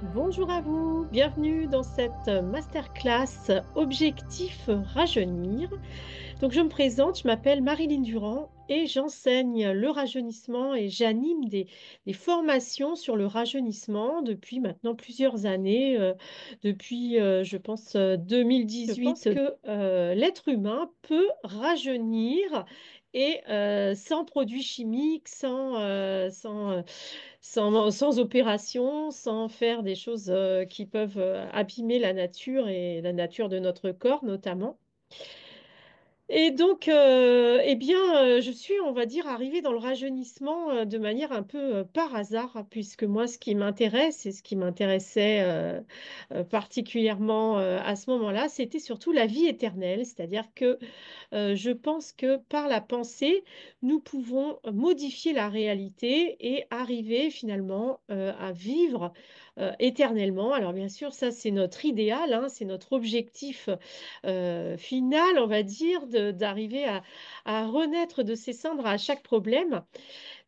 Bonjour à vous, bienvenue dans cette masterclass Objectif rajeunir. Donc je me présente, je m'appelle Marilyn Durand et j'enseigne le rajeunissement et j'anime des formations sur le rajeunissement depuis maintenant plusieurs années, depuis je pense 2018, que l'être humain peut rajeunir et sans produits chimiques, sans opération, sans faire des choses qui peuvent abîmer la nature et la nature de notre corps notamment. Et donc, eh bien, je suis, on va dire, arrivée dans le rajeunissement de manière un peu par hasard, puisque moi, ce qui m'intéresse et ce qui m'intéressait particulièrement à ce moment-là, c'était surtout la vie éternelle. C'est-à-dire que je pense que par la pensée, nous pouvons modifier la réalité et arriver finalement à vivre éternellement. Alors bien sûr, ça c'est notre idéal, hein, c'est notre objectif final, on va dire, d'arriver à renaître de ses cendres à chaque problème.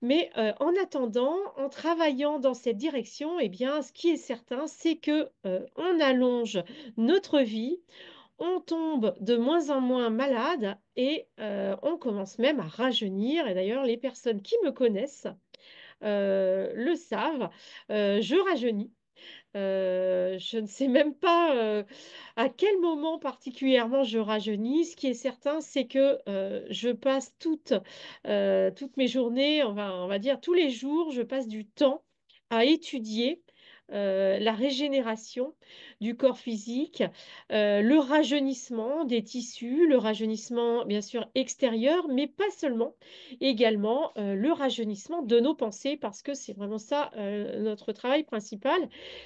Mais en attendant, en travaillant dans cette direction, eh bien, ce qui est certain, c'est que on allonge notre vie, on tombe de moins en moins malade et on commence même à rajeunir. Et d'ailleurs, les personnes qui me connaissent le savent, je rajeunis. Je ne sais même pas à quel moment particulièrement je rajeunis. Ce qui est certain, c'est que je passe toutes mes journées, on va dire tous les jours, je passe du temps à étudier la régénération du corps physique, le rajeunissement des tissus, le rajeunissement bien sûr extérieur, mais pas seulement, également le rajeunissement de nos pensées, parce que c'est vraiment ça notre travail principal,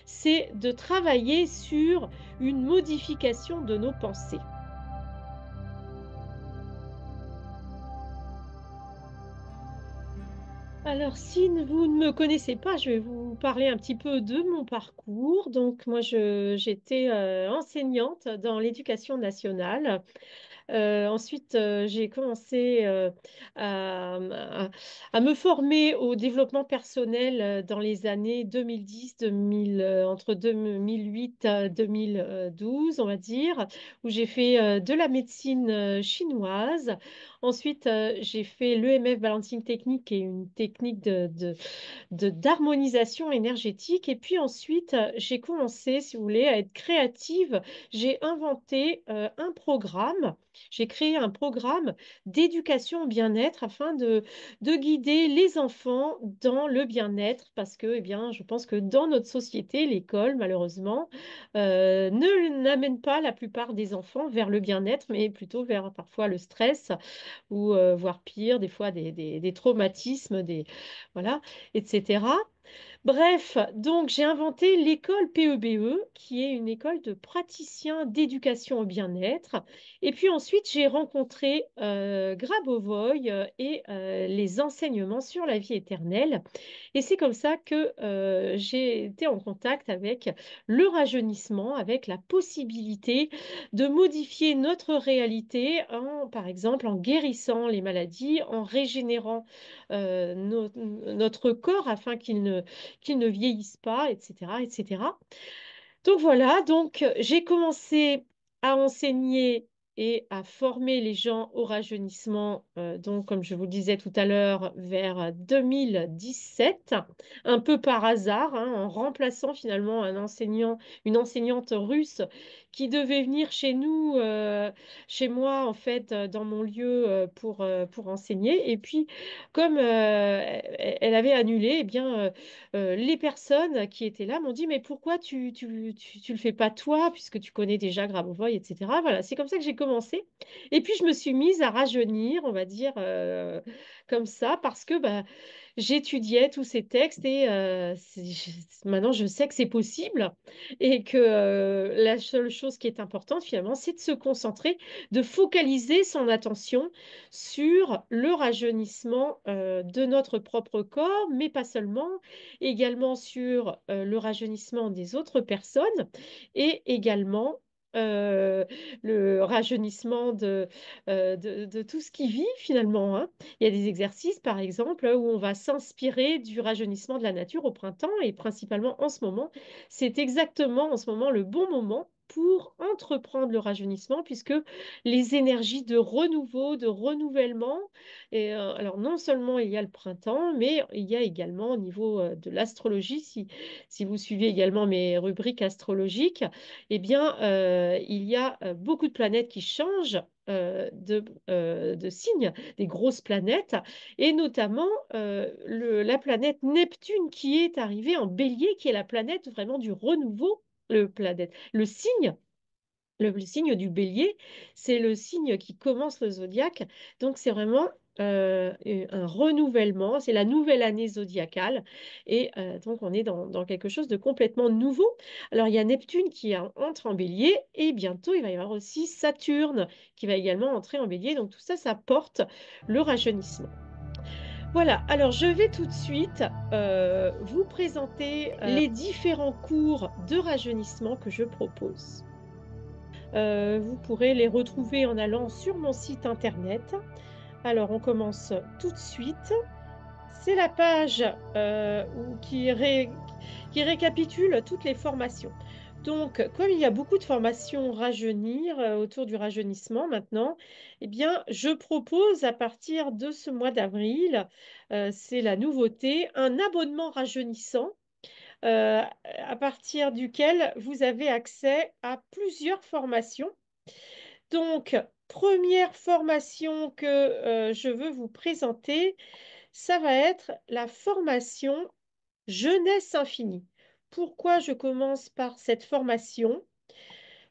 c'est de travailler sur une modification de nos pensées. Alors, si vous ne me connaissez pas, je vais vous parler un petit peu de mon parcours. Donc, moi, j'étais enseignante dans l'éducation nationale. Ensuite, j'ai commencé à, à me former au développement personnel dans les années 2010, 2000, entre 2008 à 2012, on va dire, où j'ai fait de la médecine chinoise. Ensuite, j'ai fait l'EMF Balancing Technique, qui est une technique d'harmonisation énergétique. Et puis ensuite, j'ai commencé, si vous voulez, à être créative. J'ai inventé un programme. J'ai créé un programme d'éducation au bien-être afin de guider les enfants dans le bien-être parce que, eh bien, je pense que dans notre société, l'école, malheureusement, ne n'amène pas la plupart des enfants vers le bien-être, mais plutôt vers parfois le stress ou voire pire, des fois des traumatismes, voilà, etc. Bref, donc j'ai inventé l'école PEBE, qui est une école de praticiens d'éducation au bien-être. Et puis ensuite, j'ai rencontré Grabovoi et les enseignements sur la vie éternelle. Et c'est comme ça que j'ai été en contact avec le rajeunissement, avec la possibilité de modifier notre réalité, par exemple, en guérissant les maladies, en régénérant notre corps afin qu'il ne vieillisse pas, etc., etc. Donc voilà, donc j'ai commencé à enseigner et à former les gens au rajeunissement, donc comme je vous le disais tout à l'heure, vers 2017, un peu par hasard, hein, en remplaçant finalement une enseignante russe qui devait venir chez nous, chez moi en fait, dans mon lieu pour enseigner. Et puis, comme elle avait annulé, eh bien, les personnes qui étaient là m'ont dit, mais pourquoi tu le fais pas toi, puisque tu connais déjà Grabovoi, etc. Voilà, c'est comme ça que j'ai commencé. Et puis, je me suis mise à rajeunir, on va dire, comme ça, parce que bah, j'étudiais tous ces textes et maintenant, je sais que c'est possible et que la seule chose qui est importante, finalement, c'est de se concentrer, de focaliser son attention sur le rajeunissement de notre propre corps, mais pas seulement, également sur le rajeunissement des autres personnes et également euh, le rajeunissement de tout ce qui vit finalement, hein. Il y a des exercices, par exemple, où on va s'inspirer du rajeunissement de la nature au printemps et principalement en ce moment. C'est exactement en ce moment le bon moment pour entreprendre le rajeunissement, puisque les énergies de renouveau, de renouvellement, et, alors non seulement il y a le printemps, mais il y a également au niveau de l'astrologie, si vous suivez également mes rubriques astrologiques, eh bien, il y a beaucoup de planètes qui changent de signe, des grosses planètes, et notamment la planète Neptune qui est arrivée en Bélier, qui est la planète vraiment du renouveau, le signe. Le signe du bélier, c'est le signe qui commence le zodiaque. Donc, c'est vraiment un renouvellement. C'est la nouvelle année zodiacale. Et donc, on est dans quelque chose de complètement nouveau. Alors, il y a Neptune qui entre en bélier. Et bientôt, il va y avoir aussi Saturne qui va également entrer en bélier. Donc, tout ça, ça porte le rajeunissement. Voilà, alors je vais tout de suite vous présenter les différents cours de rajeunissement que je propose. Vous pourrez les retrouver en allant sur mon site internet. Alors, on commence tout de suite. C'est la page qui récapitule toutes les formations. Donc, comme il y a beaucoup de formations rajeunir autour du rajeunissement maintenant, eh bien, je propose à partir de ce mois d'avril, c'est la nouveauté, un abonnement rajeunissant à partir duquel vous avez accès à plusieurs formations. Donc, première formation que je veux vous présenter, ça va être la formation Jeunesse infinie. Pourquoi je commence par cette formation?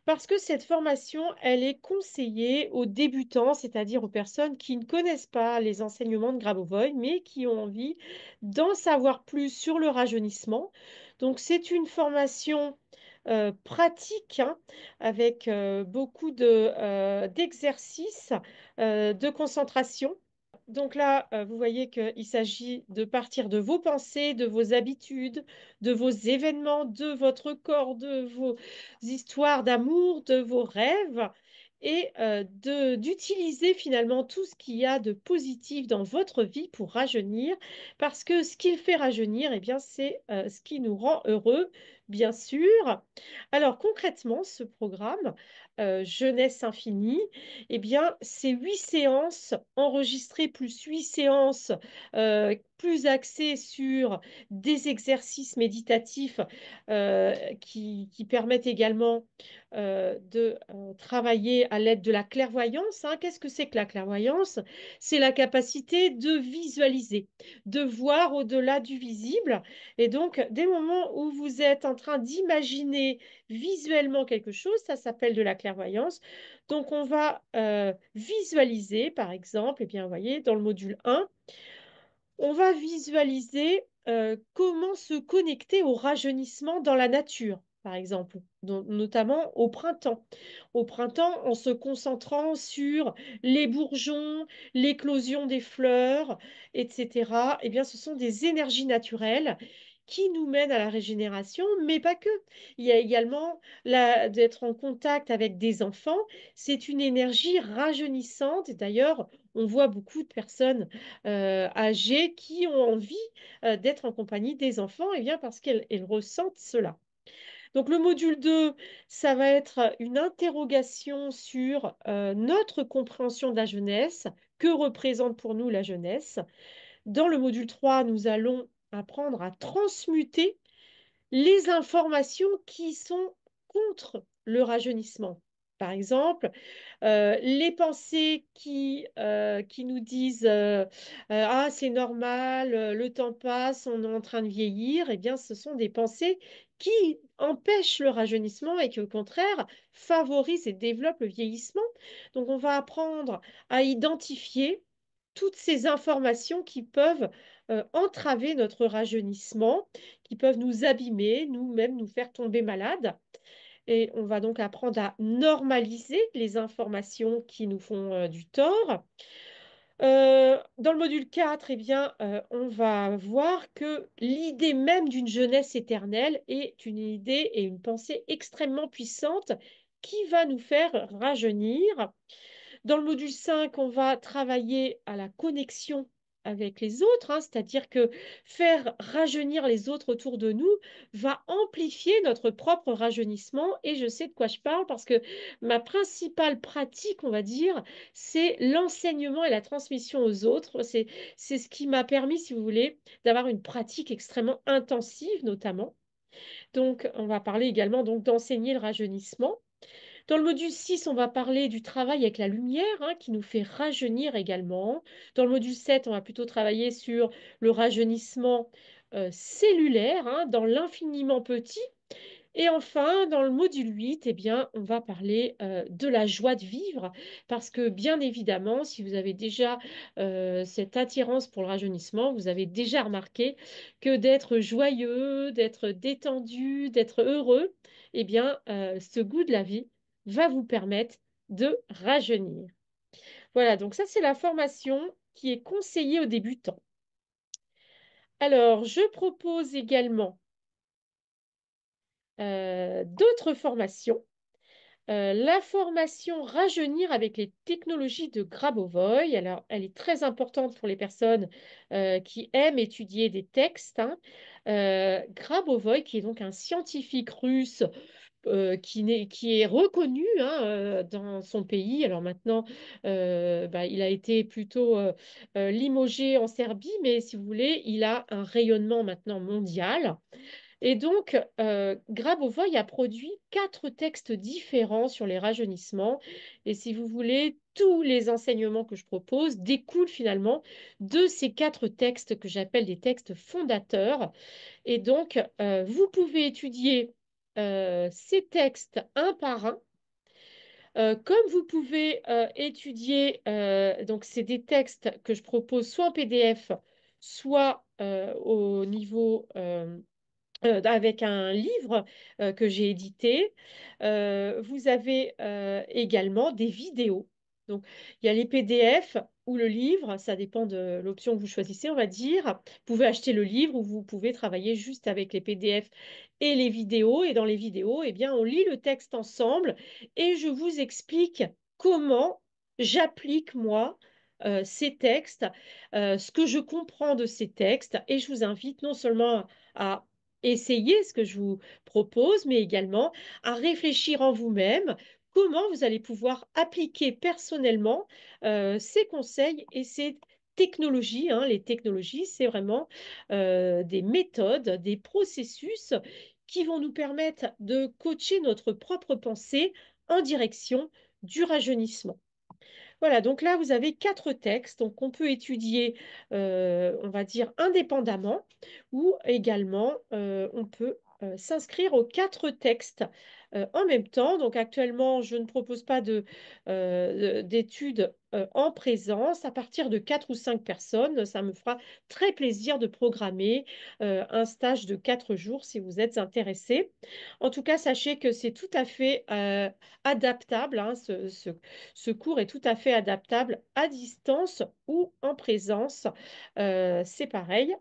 Parce que cette formation, elle est conseillée aux débutants, c'est-à-dire aux personnes qui ne connaissent pas les enseignements de Grabovoi, mais qui ont envie d'en savoir plus sur le rajeunissement. Donc, c'est une formation pratique, hein, avec beaucoup d'exercices de concentration. Donc là, vous voyez qu'il s'agit de partir de vos pensées, de vos habitudes, de vos événements, de votre corps, de vos histoires d'amour, de vos rêves, et d'utiliser finalement tout ce qu'il y a de positif dans votre vie pour rajeunir, parce que ce qui fait rajeunir, eh bien, c'est ce qui nous rend heureux, bien sûr. Alors concrètement, ce programme, Jeunesse Infinie, eh bien, c'est 8 séances enregistrées plus 8 séances plus axées sur des exercices méditatifs qui permettent également de travailler à l'aide de la clairvoyance, hein. Qu'est-ce que c'est que la clairvoyance? C'est la capacité de visualiser, de voir au-delà du visible. Et donc, des moments où vous êtes en train d'imaginer visuellement quelque chose, ça s'appelle de la clairvoyance. Donc, on va visualiser, par exemple, et bien, vous voyez, dans le module 1, on va visualiser comment se connecter au rajeunissement dans la nature, par exemple, notamment au printemps. Au printemps, en se concentrant sur les bourgeons, l'éclosion des fleurs, etc. Eh bien, ce sont des énergies naturelles qui nous mènent à la régénération, mais pas que. Il y a également d'être en contact avec des enfants. C'est une énergie rajeunissante. Et d'ailleurs, on voit beaucoup de personnes âgées qui ont envie d'être en compagnie des enfants, et bien parce qu'elles ressentent cela. Donc le module 2, ça va être une interrogation sur notre compréhension de la jeunesse, que représente pour nous la jeunesse. Dans le module 3, nous allons apprendre à transmuter les informations qui sont contre le rajeunissement. Par exemple, les pensées qui nous disent ah, c'est normal, le temps passe, on est en train de vieillir, eh bien, ce sont des pensées qui empêchent le rajeunissement et qui, au contraire, favorisent et développent le vieillissement. Donc, on va apprendre à identifier toutes ces informations qui peuvent entraver notre rajeunissement, qui peuvent nous abîmer, nous-mêmes nous faire tomber malades. Et on va donc apprendre à normaliser les informations qui nous font du tort. Dans le module 4, eh bien, on va voir que l'idée même d'une jeunesse éternelle est une idée et une pensée extrêmement puissante qui va nous faire rajeunir. Dans le module 5, on va travailler à la connexion avec les autres, hein, c'est-à-dire que faire rajeunir les autres autour de nous va amplifier notre propre rajeunissement. Et je sais de quoi je parle parce que ma principale pratique, on va dire, c'est l'enseignement et la transmission aux autres. C'est ce qui m'a permis, si vous voulez, d'avoir une pratique extrêmement intensive, notamment. Donc, on va parler également donc d'enseigner le rajeunissement. Dans le module 6, on va parler du travail avec la lumière, hein, qui nous fait rajeunir également. Dans le module 7, on va plutôt travailler sur le rajeunissement cellulaire, hein, dans l'infiniment petit. Et enfin, dans le module 8, eh bien, on va parler de la joie de vivre, parce que bien évidemment, si vous avez déjà cette attirance pour le rajeunissement, vous avez déjà remarqué que d'être joyeux, d'être détendu, d'être heureux, eh bien, ce goût de la vie va vous permettre de rajeunir. Voilà, donc ça, c'est la formation qui est conseillée aux débutants. Alors, je propose également d'autres formations. La formation Rajeunir avec les technologies de Grabovoi, alors elle est très importante pour les personnes qui aiment étudier des textes, hein. Grabovoi, qui est donc un scientifique russe qui est reconnu, hein, dans son pays. Alors maintenant, il a été plutôt limogé en Serbie, mais si vous voulez, il a un rayonnement maintenant mondial. Et donc, Grabovoi a produit 4 textes différents sur les rajeunissements. Et si vous voulez, tous les enseignements que je propose découlent finalement de ces 4 textes que j'appelle des textes fondateurs. Et donc, vous pouvez étudier ces textes un par un. Comme vous pouvez étudier, donc c'est des textes que je propose soit en PDF, soit au niveau avec un livre que j'ai édité. Vous avez également des vidéos. Donc, il y a les PDF ou le livre, ça dépend de l'option que vous choisissez, on va dire. Vous pouvez acheter le livre ou vous pouvez travailler juste avec les PDF et les vidéos. Et dans les vidéos, eh bien, on lit le texte ensemble et je vous explique comment j'applique, moi, ces textes, ce que je comprends de ces textes. Et je vous invite non seulement à essayer ce que je vous propose, mais également à réfléchir en vous-même comment vous allez pouvoir appliquer personnellement ces conseils et ces technologies, hein. Les technologies, c'est vraiment des méthodes, des processus qui vont nous permettre de coacher notre propre pensée en direction du rajeunissement. Voilà, donc là, vous avez 4 textes donc qu'on peut étudier, on va dire, indépendamment, ou également, on peut s'inscrire aux 4 textes en même temps. Donc actuellement, je ne propose pas d'études en présence. À partir de 4 ou 5 personnes, ça me fera très plaisir de programmer un stage de 4 jours si vous êtes intéressé. En tout cas, sachez que c'est tout à fait adaptable, hein, ce cours est tout à fait adaptable à distance ou en présence. C'est pareil.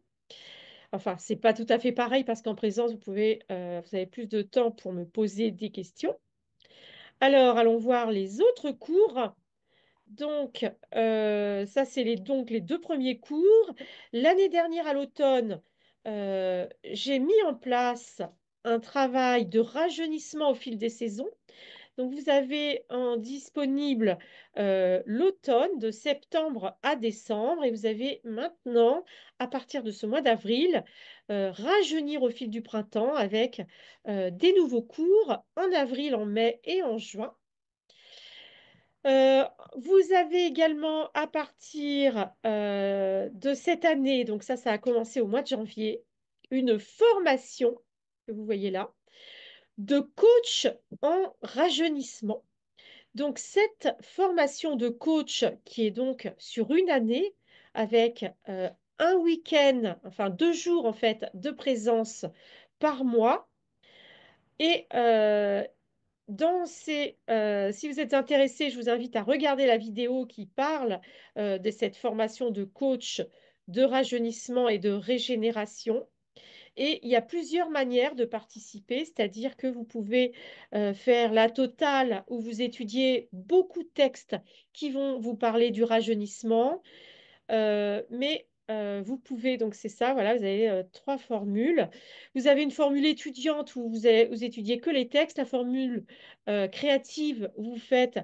Enfin, c'est pas tout à fait pareil parce qu'en présence, vous avez plus de temps pour me poser des questions. Alors, allons voir les autres cours. Donc, ça, c'est donc les 2 premiers cours. L'année dernière, à l'automne, j'ai mis en place un travail de rajeunissement au fil des saisons. Donc, vous avez en disponible l'automne de septembre à décembre et vous avez maintenant, à partir de ce mois d'avril, rajeunir au fil du printemps avec des nouveaux cours en avril, en mai et en juin. Euh, Vous avez également à partir de cette année, donc ça a commencé au mois de janvier, une formation que vous voyez là, de coach en rajeunissement. Donc, cette formation de coach qui est donc sur une année avec un week-end, enfin 2 jours en fait, de présence par mois. Et si vous êtes intéressé, je vous invite à regarder la vidéo qui parle de cette formation de coach de rajeunissement et de régénération. Et il y a plusieurs manières de participer, c'est-à-dire que vous pouvez faire la totale où vous étudiez beaucoup de textes qui vont vous parler du rajeunissement, mais vous pouvez, donc c'est ça, voilà, vous avez trois formules. Vous avez une formule étudiante où vous étudiez que les textes, la formule créative où vous faites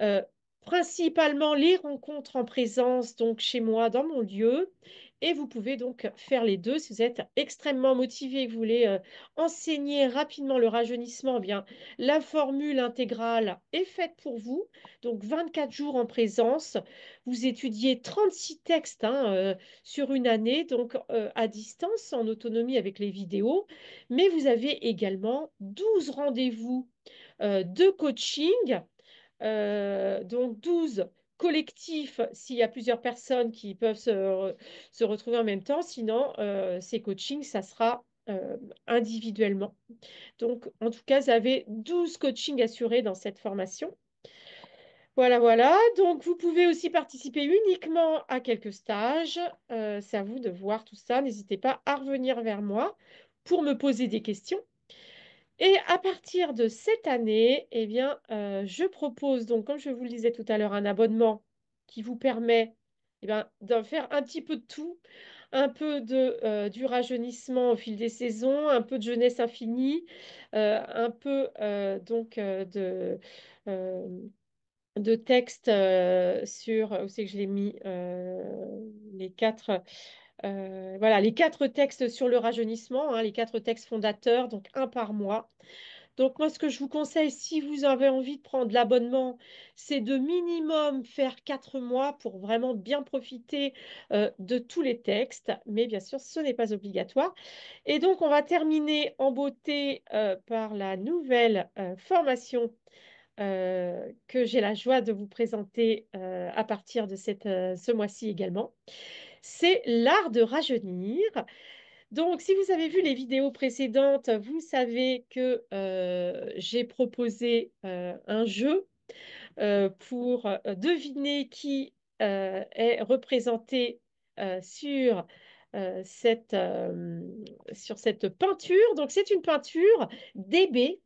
euh, principalement les rencontres en présence, donc chez moi, dans mon lieu. Et vous pouvez donc faire les deux. Si vous êtes extrêmement motivé et que vous voulez enseigner rapidement le rajeunissement, eh bien, la formule intégrale est faite pour vous. Donc, 24 jours en présence. Vous étudiez 36 textes sur une année, donc à distance, en autonomie avec les vidéos. Mais vous avez également 12 rendez-vous de coaching, donc 12 collectifs s'il y a plusieurs personnes qui peuvent se retrouver en même temps. Sinon, ces coachings, ça sera individuellement. Donc, en tout cas, vous avez 12 coachings assurés dans cette formation. Voilà, voilà. Donc, vous pouvez aussi participer uniquement à quelques stages. C'est à vous de voir tout ça. N'hésitez pas à revenir vers moi pour me poser des questions. Et à partir de cette année, eh bien, je propose, donc, comme je vous le disais tout à l'heure, un abonnement qui vous permet eh bien, d'en faire un petit peu de tout, un peu du rajeunissement au fil des saisons, un peu de jeunesse infinie, un peu euh, de texte sur, où c'est que je l'ai mis, les quatre, voilà, les quatre textes sur le rajeunissement, hein, les quatre textes fondateurs, donc un par mois. Donc moi, ce que je vous conseille, si vous avez envie de prendre l'abonnement, c'est de minimum faire 4 mois pour vraiment bien profiter de tous les textes. Mais bien sûr, ce n'est pas obligatoire. Et donc, on va terminer en beauté par la nouvelle formation que j'ai la joie de vous présenter à partir de ce mois-ci également. C'est l'art de rajeunir. Donc, si vous avez vu les vidéos précédentes, vous savez que j'ai proposé un jeu pour deviner qui est représenté sur, sur cette peinture. Donc, c'est une peinture d'Hébé.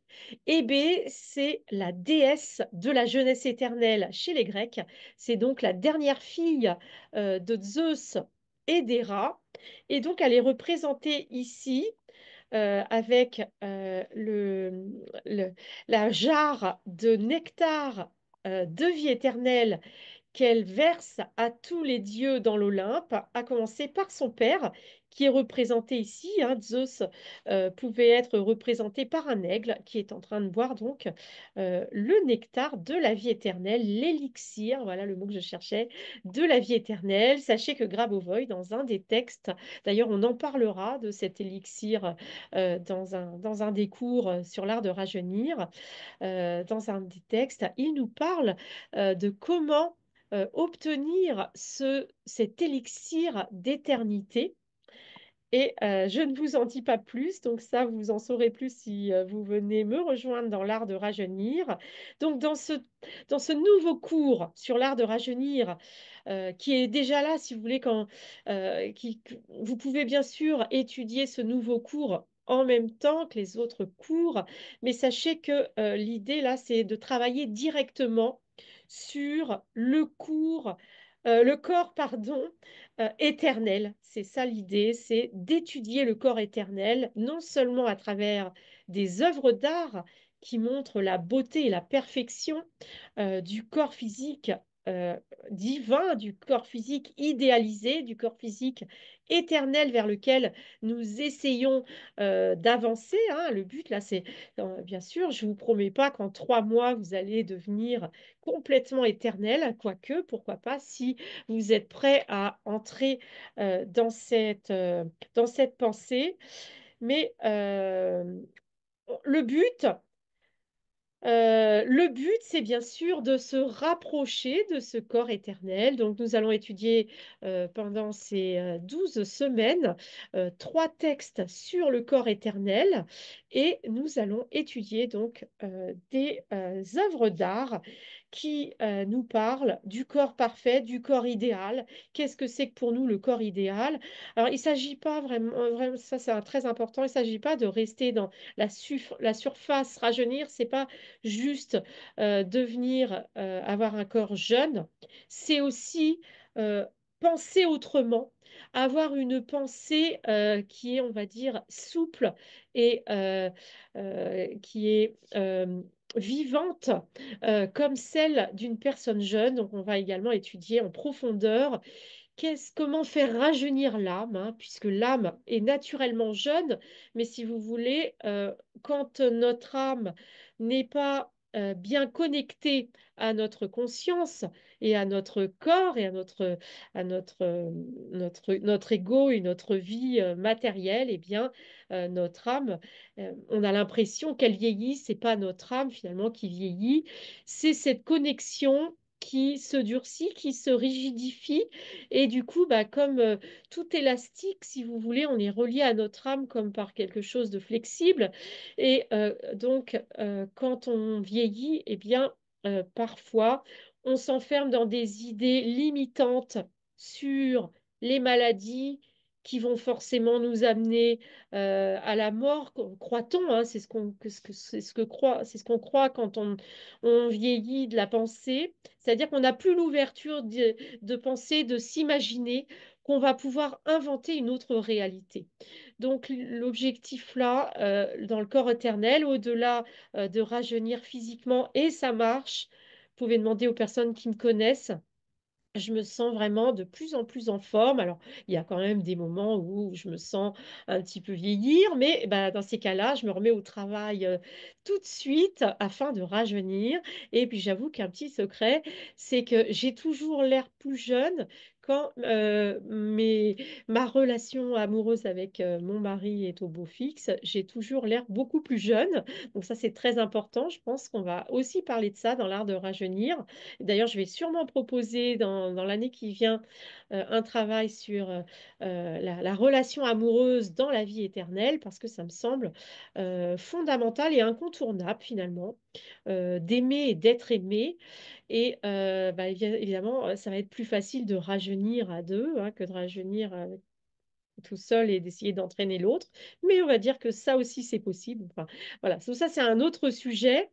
Hébé, c'est la déesse de la jeunesse éternelle chez les Grecs. C'est donc la dernière fille de Zeus et d'Héra. Et donc, elle est représentée ici avec la jarre de nectar de vie éternelle qu'elle verse à tous les dieux dans l'Olympe, à commencer par son père, qui est représenté ici. Hein. Zeus pouvait être représenté par un aigle qui est en train de boire donc le nectar de la vie éternelle, l'élixir, voilà le mot que je cherchais, de la vie éternelle. Sachez que Grabovoi, dans un des textes, d'ailleurs on en parlera de cet élixir dans un des cours sur l'art de rajeunir, dans un des textes, il nous parle de comment obtenir cet élixir d'éternité. Et je ne vous en dis pas plus, donc ça, vous en saurez plus si vous venez me rejoindre dans l'art de rajeunir. Donc, dans ce nouveau cours sur l'art de rajeunir, qui est déjà là, si vous voulez, vous pouvez bien sûr étudier ce nouveau cours en même temps que les autres cours, mais sachez que l'idée, là, c'est de travailler directement sur le corps, pardon, éternel. C'est ça l'idée, c'est d'étudier le corps éternel, non seulement à travers des œuvres d'art qui montrent la beauté et la perfection du corps physique euh, divin, du corps physique idéalisé, du corps physique éternel vers lequel nous essayons d'avancer. Hein. Le but, là, c'est, bien sûr, je ne vous promets pas qu'en 3 mois, vous allez devenir complètement éternel, quoique, pourquoi pas, si vous êtes prêt à entrer dans cette pensée. Mais le but, c'est bien sûr de se rapprocher de ce corps éternel. Donc, nous allons étudier pendant ces 12 semaines 3 textes sur le corps éternel et nous allons étudier donc des œuvres d'art qui nous parle du corps parfait, du corps idéal. Qu'est-ce que c'est que pour nous le corps idéal? Alors, il ne s'agit pas vraiment, ça c'est très important, il ne s'agit pas de rester dans la surface, rajeunir, c'est pas juste devenir, avoir un corps jeune, c'est aussi euh, penser autrement, avoir une pensée qui est, on va dire, souple et qui est vivante, comme celle d'une personne jeune. Donc, on va également étudier en profondeur comment faire rajeunir l'âme, hein, puisque l'âme est naturellement jeune, mais si vous voulez, quand notre âme n'est pas bien connectée à notre conscience et à notre corps et à notre ego et notre vie matérielle, eh bien, notre âme, on a l'impression qu'elle vieillit, c'est pas notre âme finalement qui vieillit, c'est cette connexion qui se durcit, qui se rigidifie et du coup, bah, comme tout élastique, si vous voulez, on est relié à notre âme comme par quelque chose de flexible. Et donc, quand on vieillit, eh bien, parfois, on s'enferme dans des idées limitantes sur les maladies qui vont forcément nous amener à la mort, croit-on, hein, c'est ce qu'on croit quand on vieillit de la pensée, c'est-à-dire qu'on n'a plus l'ouverture de penser, de s'imaginer qu'on va pouvoir inventer une autre réalité. Donc l'objectif là, dans le corps éternel, au-delà de rajeunir physiquement, et ça marche, vous pouvez demander aux personnes qui me connaissent, je me sens vraiment de plus en plus en forme. Alors, il y a quand même des moments où je me sens un petit peu vieillir, mais bah, dans ces cas-là, je me remets au travail tout de suite afin de rajeunir. Et puis, j'avoue qu'un petit secret, c'est que j'ai toujours l'air plus jeune quand ma relation amoureuse avec mon mari est au beau fixe. J'ai toujours l'air beaucoup plus jeune. Donc, ça, c'est très important. Je pense qu'on va aussi parler de ça dans l'art de rajeunir. D'ailleurs, je vais sûrement proposer dans l'année qui vient un travail sur la relation amoureuse dans la vie éternelle parce que ça me semble fondamental et incontournable finalement d'aimer et d'être aimé. Et bah, évidemment, ça va être plus facile de rajeunir à deux hein, que de rajeunir tout seul et d'essayer d'entraîner l'autre. Mais on va dire que ça aussi, c'est possible. Enfin, voilà, ça, c'est un autre sujet.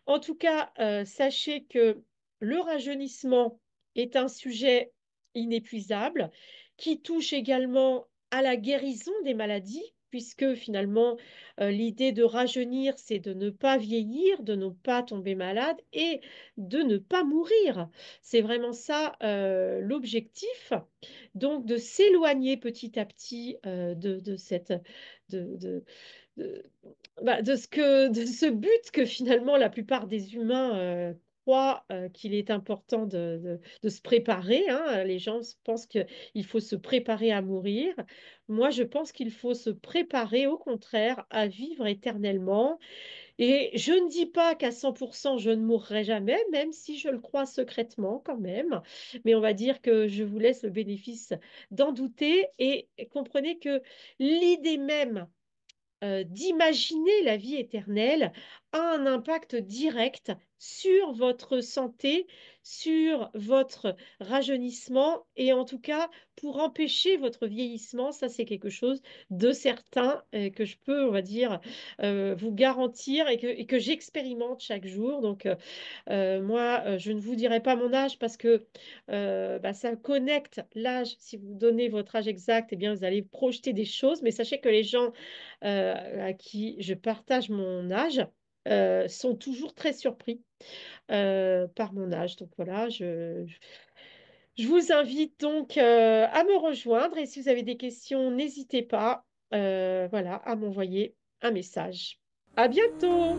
En tout cas, sachez que le rajeunissement est un sujet inépuisable qui touche également à la guérison des maladies, puisque finalement, l'idée de rajeunir, c'est de ne pas vieillir, de ne pas tomber malade et de ne pas mourir. C'est vraiment ça, l'objectif. Donc, de s'éloigner petit à petit de cette... de, de- de ce but que finalement la plupart des humains croient qu'il est important de se préparer, hein. Les gens pensent qu'il faut se préparer à mourir. Moi, je pense qu'il faut se préparer au contraire à vivre éternellement. Et je ne dis pas qu'à 100% je ne mourrai jamais, même si je le crois secrètement quand même. Mais on va dire que je vous laisse le bénéfice d'en douter et comprenez que l'idée même d'imaginer la vie éternelle a un impact direct sur votre santé, sur votre rajeunissement et en tout cas pour empêcher votre vieillissement. Ça, c'est quelque chose de certain que je peux, on va dire, vous garantir et que j'expérimente chaque jour. Donc, moi, je ne vous dirai pas mon âge parce que bah, ça connecte l'âge. Si vous donnez votre âge exact, eh bien, vous allez projeter des choses. Mais sachez que les gens à qui je partage mon âge sont toujours très surpris par mon âge. Donc voilà, je vous invite donc à me rejoindre et si vous avez des questions, n'hésitez pas voilà, à m'envoyer un message. À bientôt!